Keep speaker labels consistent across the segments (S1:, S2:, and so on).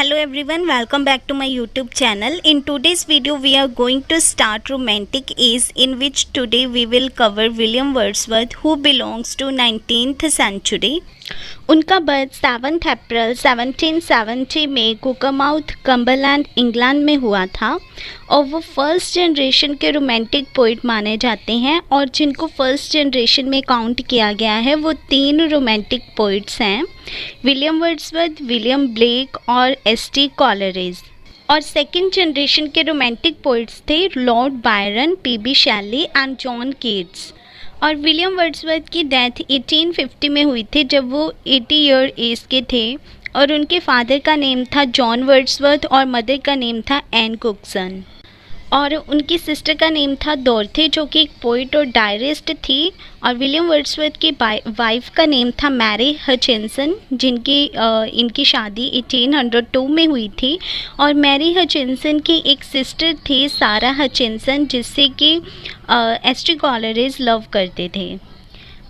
S1: Hello everyone, welcome back to my YouTube channel. In today's video we are going to start romantic age, in which today we will cover William Wordsworth, who belongs to 19th century. उनका birth 7 अप्रैल 1770 में कुकरमाउथ Cumberland England में हुआ था और वो first generation के romantic poet माने जाते हैं। और जिनको फर्स्ट जनरेशन में काउंट किया गया है वो 3 रोमांटिक पोइट्स हैं, विलियम वर्ड्सवर्थ, विलियम ब्लेक और एस.टी. कॉलरिज। और सेकेंड जनरेशन के रोमांटिक पोइट्स थे Lord Byron, P B. Shelley and John Keats. और विलियम वर्ड्सवर्थ की डेथ 1850 में हुई थी जब वो 80 ईयर एज के थे। और उनके फादर का नेम था जॉन वर्ड्सवर्थ और मदर का नेम था एन कुकसन। और उनकी सिस्टर का नेम था डॉर्थी, जो कि एक पोइट और डायरिस्ट थी। और विलियम वर्ड्सवर्थ की वाइफ का नेम था मैरी हचिंसन, इनकी शादी 1802 में हुई थी। और मैरी हचिंसन की एक सिस्टर थी सारा हचिंसन, जिससे कि एस.टी. कॉलरिज लव करते थे।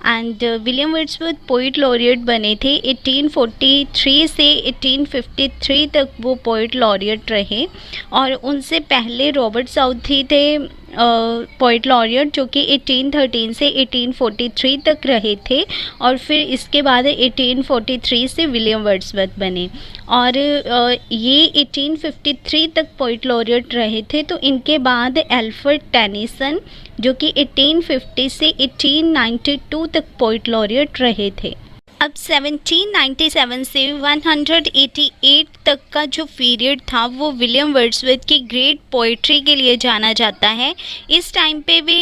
S1: And William Wordsworth poet laureate बने थे 1843 से 1853 तक वो पोइट लॉरिएट रहे। और उनसे पहले रॉबर्ट साउथी थे पोइट लॉरिएट, जो कि 1813 से 1843 तक रहे थे। और फिर इसके बाद 1843 से विलियम वर्ड्सवर्थ बने। और ये 1853 तक पोइट लॉरिएट रहे थे। तो इनके बाद एल्फ्रेड टेनिसन, जो कि 1850 से 1892 तक पोइट लॉरिएट रहे थे। अब 1797 से 188 तक का जो पीरियड था वो विलियम वर्ड्सवर्थ की ग्रेट पोइट्री के लिए जाना जाता है। इस टाइम पे वे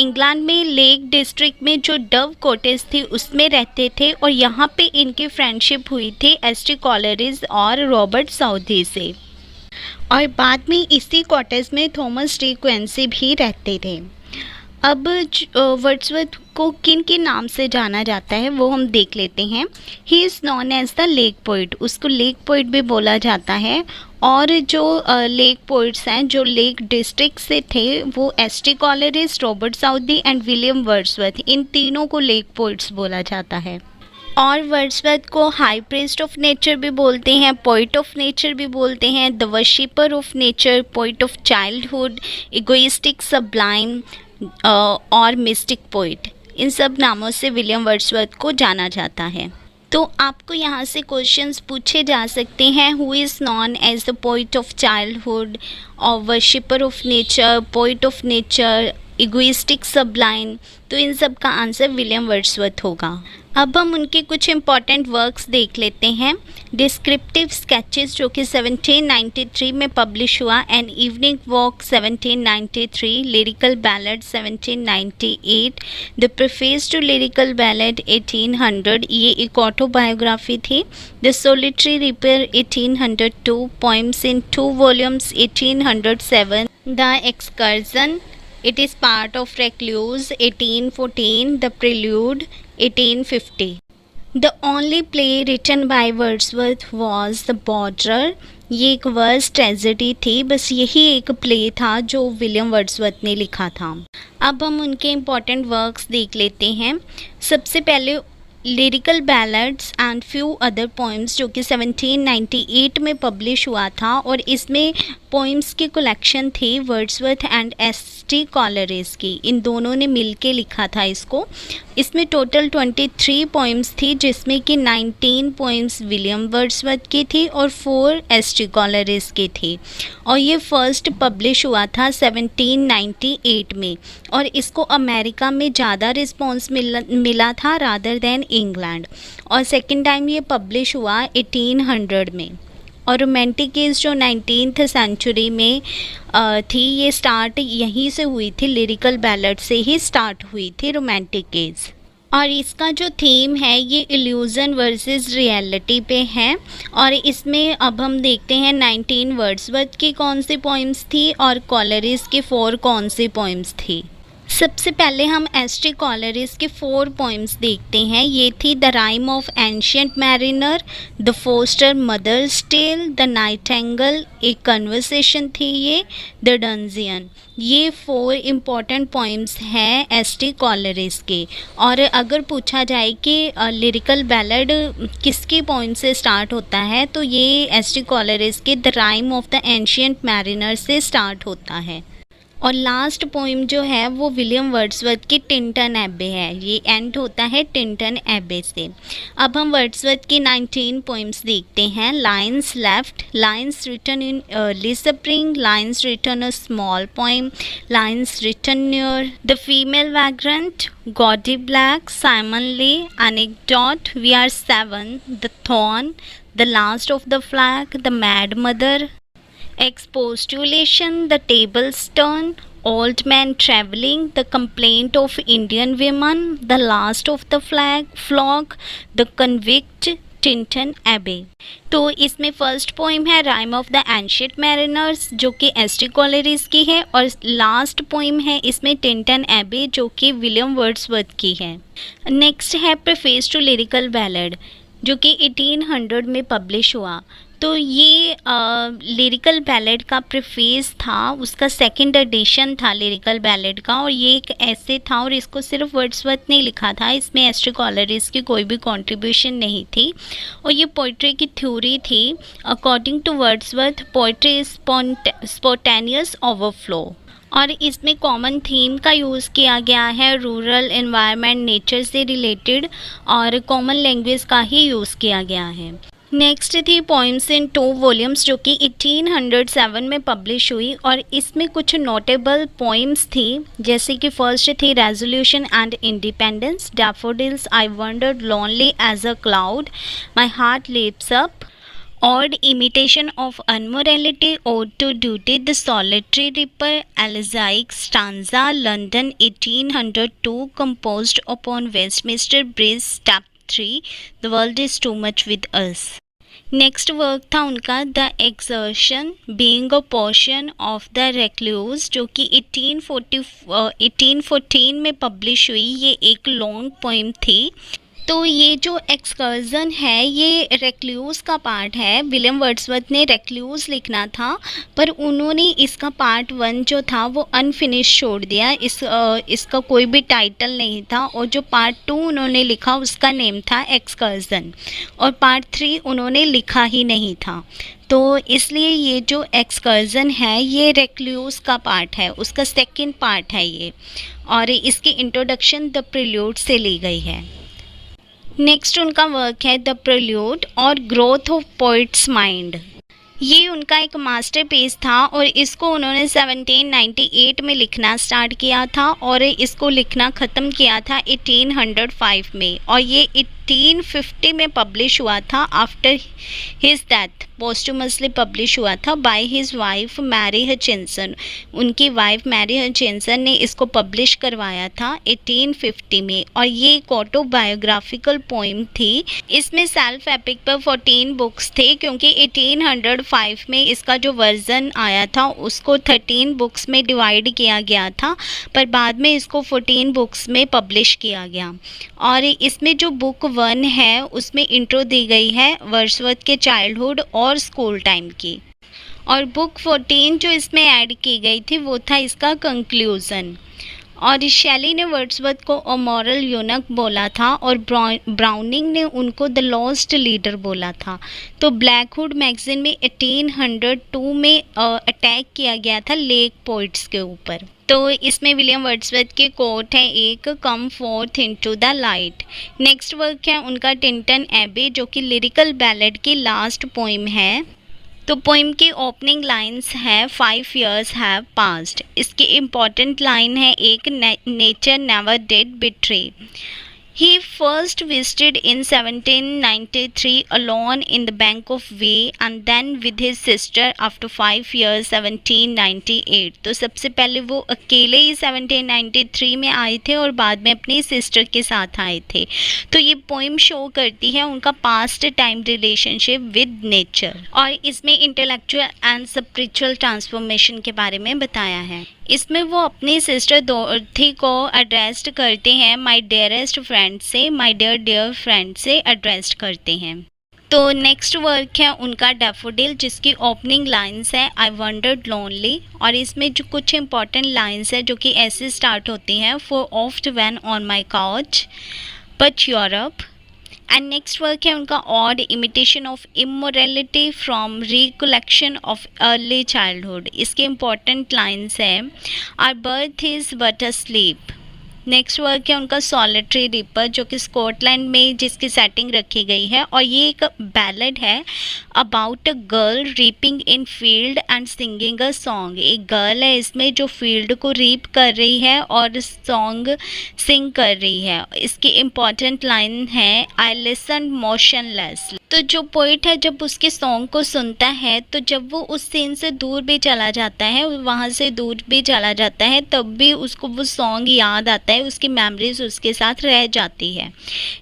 S1: इंग्लैंड में लेक डिस्ट्रिक्ट में जो डव कॉटेज थी उसमें रहते थे। और यहाँ पे इनकी फ्रेंडशिप हुई थी एस.टी. कॉलरिज और रॉबर्ट साउथी से। और बाद में इसी कॉटेज में थॉमस डी क्विंसी भी रहते थे। अब वर्ड्सवर्थ को किन के नाम से जाना जाता है वो हम देख लेते हैं। He is known as the lake poet, उसको लेक पोइट भी बोला जाता है। और जो लेक पोइट्स हैं जो लेक डिस्ट्रिक्ट से थे वो S T. Coleridge, Robert Southey and William Wordsworth, इन तीनों को लेक पोइट्स बोला जाता है। और वर्ड्सवर्थ को हाई प्रीस्ट ऑफ नेचर भी बोलते हैं, पोइट ऑफ नेचर भी बोलते हैं, the worshipper of nature, poet of childhood, egoistic, sublime और मिस्टिक पोइट। इन सब नामों से विलियम वर्ड्सवर्थ को जाना जाता है। तो आपको यहाँ से क्वेश्चंस पूछे जा सकते हैं, who is known as the poet of childhood और worshipper of nature, poet of nature, egoistic, sublime. तो इन सब का आंसर विलियम वर्ड्सवर्थ होगा। अब हम उनके कुछ इम्पॉर्टेंट वर्क्स देख लेते हैं। डिस्क्रिप्टिव स्केचेस, जो कि 1793 में पब्लिश हुआ, an evening walk 1793, lyrical ballad 1798, the preface to lyrical ballad 1800, ये एक ऑटोबायोग्राफी थी। The solitary reaper 1802, poems in 2 volumes 1807, the excursion, it is part of Recluse 1814, The Prelude 1850. The only play written by Wordsworth was The Borderer. ये एक verse tragedy थी, बस यही एक play था जो विलियम वर्ड्सवर्थ ने लिखा था। अब हम उनके इम्पॉर्टेंट वर्क्स देख लेते हैं। सबसे पहले lyrical ballads and few other poems, जो कि 1798 में पब्लिश हुआ था। और इसमें पोइम्स की कलेक्शन थी वर्ड्सवर्थ एंड एस.टी. कॉलरिज की, इन दोनों ने मिलके लिखा था इसको। इसमें टोटल 23 पोइम्स थी, जिसमें कि 19 पोइम्स विलियम वर्ड्सवर्थ की थी और 4 एस.टी. कॉलरिज की थी। और ये फर्स्ट पब्लिश हुआ था 1798 में। और इसको अमेरिका में ज़्यादा रिस्पॉन्स मिला था रादर देन इंग्लैंड। और सेकेंड टाइम ये पब्लिश हुआ 1800 में। और रोमांटिक एज जो 19th सेंचुरी में थी, ये स्टार्ट यहीं से हुई थी, लिरिकल बैलेड से ही स्टार्ट हुई थी रोमांटिक एज। और इसका जो थीम है ये इल्यूजन वर्सेस रियलिटी पे है। और इसमें अब हम देखते हैं 19 वर्ड्सवर्थ की कौन सी पोइम्स थी और कॉलरिज की 4 कौन सी पोइम्स थी। सबसे पहले हम एस.टी. कॉलरिज के 4 पोइम्स देखते हैं। ये थी the rime of ancient mariner, the foster mother's tale, the nightingale, एक कन्वर्सेशन थी ये, द डंजियन। ये 4 इम्पॉर्टेंट पोइम्स हैं एस.टी. कॉलरिज के। और अगर पूछा जाए कि लिरिकल बैलेड किसके पोइम से स्टार्ट होता है, तो ये एस.टी. कॉलरिज के the rime of the ancient mariner से स्टार्ट होता है। और लास्ट पोइम जो है वो विलियम वर्ड्सवर्थ की टिंटन एबे है। ये एंड होता है टिंटन एबे से। अब हम वर्ड्सवर्थ की 19 पोइम्स देखते हैं। Lines left, lines written in early spring, lines written a small poem, lines written near the female vagrant, Goody Blake, Simon Lee, anecdote, we are 7, the thorn, the last of the flag, the mad mother, expostulation, the tables turn, old man traveling, the complaint of Indian women, the last of the flock, the convict, Tintern एबे। तो इसमें first poem है rhyme of the ancient mariners जो कि ST. Coleridge की है, और last poem है इसमें टिंटन एबे जो कि विलियम वर्ड्सवर्थ की है। नेक्स्ट है प्रीफेस टू लिरिकल बैलेड जो कि 1800 में पब्लिश हुआ। तो ये लिरिकल बैलेड का प्रीफेस था, उसका सेकंड एडिशन था लिरिकल बैलेड का, और ये एक ऐसे था और इसको सिर्फ वर्ड्सवर्थ ने लिखा था, इसमें एस.टी. कॉलरिज की कोई भी कंट्रीब्यूशन नहीं थी। और ये पोइट्री की थ्योरी थी। According to Wordsworth, poetry is spontaneous overflow, और इसमें कॉमन थीम का यूज़ किया गया है, रूरल एनवायरनमेंट, नेचर से रिलेटेड, और कॉमन लैंग्वेज का ही यूज़ किया गया है। नेक्स्ट थी पोइम्स इन 2 वॉल्यूम्स जो कि 1807 में पब्लिश हुई, और इसमें कुछ नोटेबल पोइम्स थी, जैसे कि फर्स्ट थी resolution and independence, daffodils, I wandered lonely as a cloud, my heart leaps up, Odd imitation of unmorality, ode to duty, the solitary reaper, elegiac stanza, London 1802, composed upon Westminster Bridge, step 3, the world is too much with us। Next work था उनका the exertion being a portion of the recluse जो कि 1814 में publish हुई। ये एक long poem थी। तो ये जो एक्सकर्जन है ये रेक्लूज का पार्ट है। विलियम वर्ड्सवर्थ ने रेक्लूज लिखना था, पर उन्होंने इसका पार्ट 1 जो था वो अनफिनिश छोड़ दिया। इसका कोई भी टाइटल नहीं था, और जो पार्ट 2 उन्होंने लिखा उसका नेम था एक्सकर्जन, और पार्ट 3 उन्होंने लिखा ही नहीं था। तो इसलिए ये जो एक्सकर्जन है ये रेक्लूज का पार्ट है, उसका सेकेंड पार्ट है ये, और इसकी इंट्रोडक्शन द प्रिल्यूड से ली गई है। नेक्स्ट उनका वर्क है द प्रिल्यूड और ग्रोथ ऑफ पोइट्स माइंड। ये उनका एक मास्टरपीस था, और इसको उन्होंने 1798 में लिखना स्टार्ट किया था, और इसको लिखना ख़त्म किया था 1805 में, और ये 1850 में पब्लिश हुआ था after his death, posthumously publish हुआ था by his wife Mary Hutchinson. उनकी वाइफ मैरी हचिंसन ने इसको पब्लिश करवाया था 1850 में, और ये एक ऑटोबायोग्राफिकल पोइम थी। इसमें सेल्फ एपिक पर 14 बुक्स थे, क्योंकि 1805 में इसका जो वर्जन आया था उसको 13 बुक्स में डिवाइड किया गया था, पर बाद में इसको 14 बुक्स में पब्लिश किया गया। और इसमें जो बुक 1 है उसमें इंट्रो दी गई है वर्ड्सवर्थ के चाइल्डहुड और स्कूल टाइम की, और बुक 14 जो इसमें ऐड की गई थी वो था इसका कंक्लूजन। और शैली ने वर्ड्सवर्थ को अ मॉरल यूनक बोला था, और ब्राउनिंग ने उनको द लॉस्ट लीडर बोला था। तो ब्लैकवुड मैगजीन में 1802 में अटैक किया गया था लेक पोइट्स के ऊपर। तो इसमें विलियम वर्ड्सवर्थ के कोट है एक, कम fourth into the light. Next work है उनका टिंटन एबे जो कि लिरिकल बैलेड की लास्ट पोइम है। तो पोइम की ओपनिंग लाइंस है 5 years हैव पास्ड। इसकी इम्पॉर्टेंट लाइन है एक, nature never did betray. He first visited in 1793 alone in the bank of Way, and then with his sister after 5 years 1798। तो सबसे पहले वो अकेले ही 1793 में आए थे और बाद में अपनी सिस्टर के साथ आए थे। तो ये पोइम शो करती है उनका past time relationship with nature, और इसमें इंटेलेक्चुअल एंड स्पिरिचुअल ट्रांसफॉर्मेशन के बारे में बताया है। इसमें वो अपनी सिस्टर डॉर्थी को एड्रेस करते हैं माय डियरेस्ट फ्रेंड से, माय डियर डियर फ्रेंड से एड्रेस करते हैं। तो नेक्स्ट वर्क है उनका डैफोडिल, जिसकी ओपनिंग लाइंस है आई वंडर्ड लोनली, और इसमें जो कुछ इंपॉर्टेंट लाइंस है जो कि ऐसे स्टार्ट होती हैं, for oft when on my couch but Europe. And next work है उनका odd imitation of immortality from recollection of early childhood. इसके इंपॉर्टेंट लाइंस है our birth is but a sleep. Next work है उनका solitary ripper, जो कि Scotland में जिसकी सेटिंग रखी गई है, और ये एक बैलेड है about a girl reaping in field and singing a song. एक गर्ल है इसमें जो फील्ड को रीप कर रही है और सॉन्ग सिंग कर रही है। इसकी इम्पॉर्टेंट लाइन है आई लिसन मोशनलेस। तो जो पोइट है जब उसके सॉन्ग को सुनता है, तो जब वो उस सीन से दूर भी चला जाता है, वहाँ से दूर भी चला जाता है, तब भी उसको वो सॉन्ग याद आता है, उसकी मेमोरीज उसके साथ रह जाती है।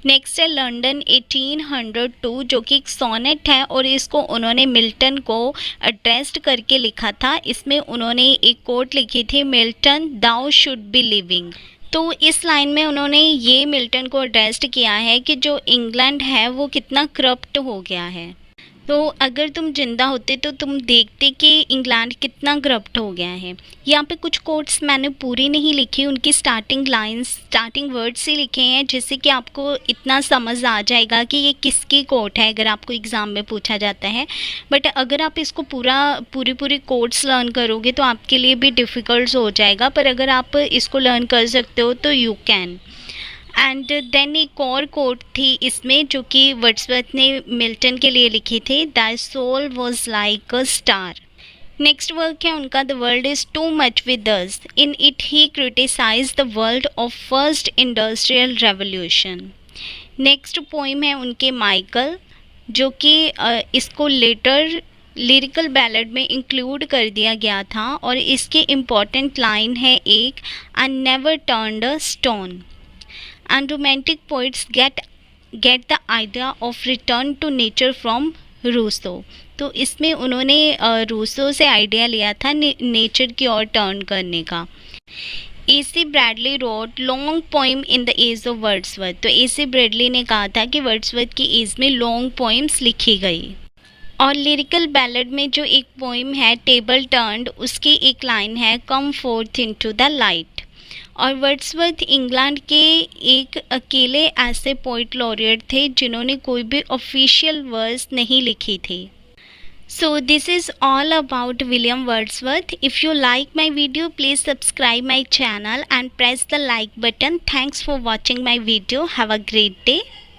S1: नेक्स्ट है लंदन 1802, जो कि एक सोनेट है और इसको उन्होंने मिल्टन को एड्रेस्ड करके लिखा था। इसमें उन्होंने एक कोट लिखी थी, Milton thou should be living. तो इस लाइन में उन्होंने ये मिल्टन को एड्रेस किया है कि जो इंग्लैंड है वो कितना करप्ट हो गया है। तो अगर तुम जिंदा होते तो तुम देखते कि इंग्लैंड कितना करप्ट हो गया है। यहाँ पे कुछ कोट्स मैंने पूरी नहीं लिखी, उनकी स्टार्टिंग लाइंस, स्टार्टिंग वर्ड्स ही लिखे हैं, जिससे कि आपको इतना समझ आ जाएगा कि ये किसकी कोट है, अगर आपको एग्ज़ाम में पूछा जाता है। बट अगर आप इसको पूरी कोट्स लर्न करोगे तो आपके लिए भी डिफ़िकल्ट हो जाएगा, पर अगर आप इसको लर्न कर सकते हो तो यू कैन। एंड देन एक और कोट थी इसमें जो कि वर्ड्सवर्थ ने मिल्टन के लिए लिखी थी, the soul was like a star. Next work है उनका the world is too much with us. In it he criticise the world of first industrial revolution. Next poem है उनके माइकल, जो कि इसको लेटर लिरिकल बैलेड में include कर दिया गया था, और इसके इम्पॉर्टेंट लाइन है एक, I never turned a stone. And romantic poets get the idea of return to nature from Rousseau. तो इसमें उन्होंने रूसो से आइडिया लिया था नेचर की ओर टर्न करने का। AC Bradley wrote long poem in the age of Wordsworth. तो AC ब्रैडली ने कहा था कि वर्ड्सवर्थ की एज में लॉन्ग पोइम्स लिखी गई। और लिरिकल बैलेड में जो एक पोइम है टेबल टर्न्ड, उसकी एक लाइन है कम फोर्थ इनटू द लाइट। और वर्ड्सवर्थ इंग्लैंड के एक अकेले ऐसे पोइट लॉरिएट थे जिन्होंने कोई भी ऑफिशियल वर्स नहीं लिखी थी। So this is all about William Wordsworth. If you like my video please subscribe my channel and press the like button. Thanks for watching my video. Have a great day.